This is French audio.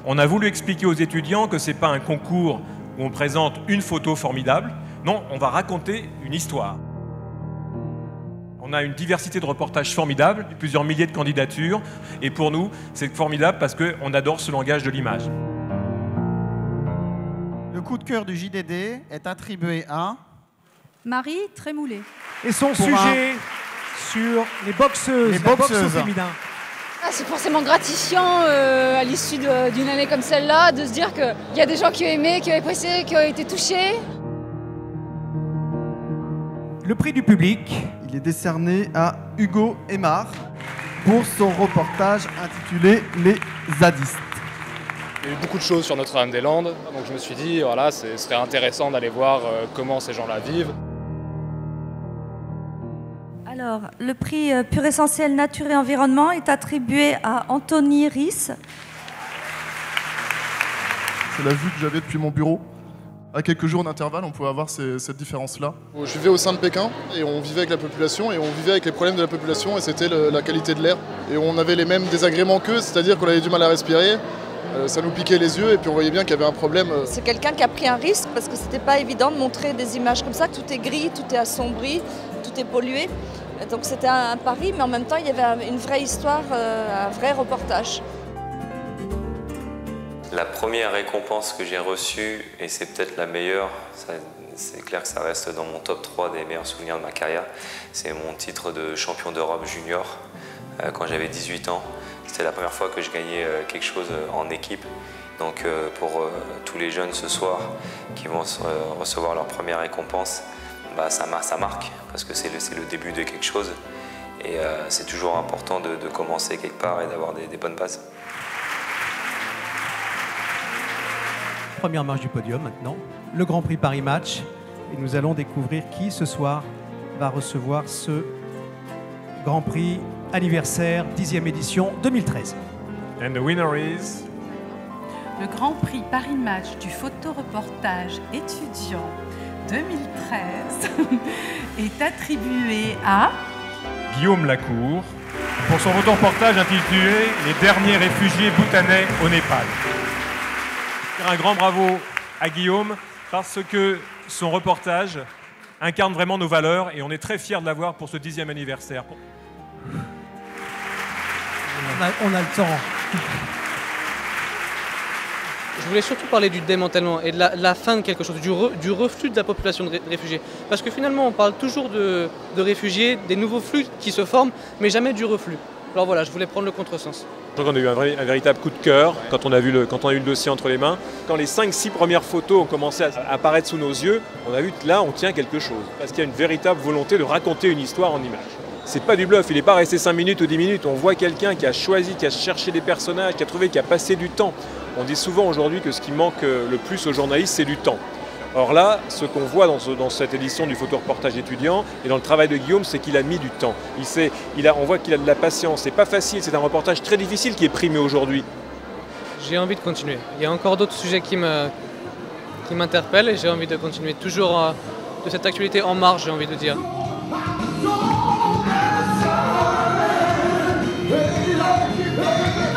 On a voulu expliquer aux étudiants que ce n'est pas un concours où on présente une photo formidable. Non, on va raconter une histoire. On a une diversité de reportages formidables, plusieurs milliers de candidatures. Et pour nous, c'est formidable parce qu'on adore ce langage de l'image. Le coup de cœur du JDD est attribué à Marie Trémoulet. Et son sujet sur les boxeuses, boxe au féminin. C'est forcément gratifiant à l'issue d'une année comme celle-là de se dire qu'il y a des gens qui ont aimé, qui ont apprécié, qui ont été touchés. Le prix du public. Il est décerné à Hugo Aymar pour son reportage intitulé Les zadistes. Il y a eu beaucoup de choses sur Notre-Dame-des-Landes, donc je me suis dit, voilà, ce serait intéressant d'aller voir comment ces gens-là vivent. Alors, le prix Pur Essentiel Nature et Environnement est attribué à Anthony Riss. C'est la vue que j'avais depuis mon bureau. À quelques jours d'intervalle, on pouvait avoir cette différence-là. Je vivais au sein de Pékin et on vivait avec la population et on vivait avec les problèmes de la population et c'était la qualité de l'air. Et on avait les mêmes désagréments qu'eux, c'est-à-dire qu'on avait du mal à respirer, ça nous piquait les yeux et puis on voyait bien qu'il y avait un problème. C'est quelqu'un qui a pris un risque parce que c'était pas évident de montrer des images comme ça. Tout est gris, tout est assombri, tout est pollué. Donc c'était un pari, mais en même temps il y avait une vraie histoire, un vrai reportage. La première récompense que j'ai reçue, et c'est peut-être la meilleure, c'est clair que ça reste dans mon top 3 des meilleurs souvenirs de ma carrière, c'est mon titre de champion d'Europe junior quand j'avais 18 ans. C'était la première fois que je gagnais quelque chose en équipe. Donc pour tous les jeunes ce soir qui vont recevoir leur première récompense, bah, ça marque parce que c'est le début de quelque chose. Et c'est toujours important de commencer quelque part et d'avoir des bonnes bases. Première marche du podium maintenant, le Grand Prix Paris Match. Et nous allons découvrir qui ce soir va recevoir ce Grand Prix anniversaire 10e édition 2013. And the winner is... Le Grand Prix Paris Match du photoreportage étudiant 2013 est attribué à Guillaume Lacour pour son photoreportage intitulé « Les derniers réfugiés bhoutanais au Népal ». Un grand bravo à Guillaume parce que son reportage incarne vraiment nos valeurs et on est très fiers de l'avoir pour ce 10e anniversaire. On a le temps. Je voulais surtout parler du démantèlement et de la fin de quelque chose, du reflux de la population de réfugiés. Parce que finalement, on parle toujours de réfugiés, des nouveaux flux qui se forment, mais jamais du reflux. Alors voilà, je voulais prendre le contresens. Je crois qu'on a eu un véritable coup de cœur quand on a eu le dossier entre les mains. Quand les 5-6 premières photos ont commencé à apparaître sous nos yeux, on a vu que là, on tient quelque chose. Parce qu'il y a une véritable volonté de raconter une histoire en images. C'est pas du bluff, il n'est pas resté 5 minutes ou 10 minutes. On voit quelqu'un qui a choisi, qui a cherché des personnages, qui a trouvé, qui a passé du temps. On dit souvent aujourd'hui que ce qui manque le plus aux journalistes, c'est du temps. Or là, ce qu'on voit dans cette édition du photoreportage étudiant et dans le travail de Guillaume, c'est qu'il a mis du temps. On voit qu'il a de la patience. C'est pas facile, c'est un reportage très difficile qui est primé aujourd'hui. J'ai envie de continuer. Il y a encore d'autres sujets qui m'interpellent et j'ai envie de continuer. Toujours de cette actualité en marge, j'ai envie de dire. Hey,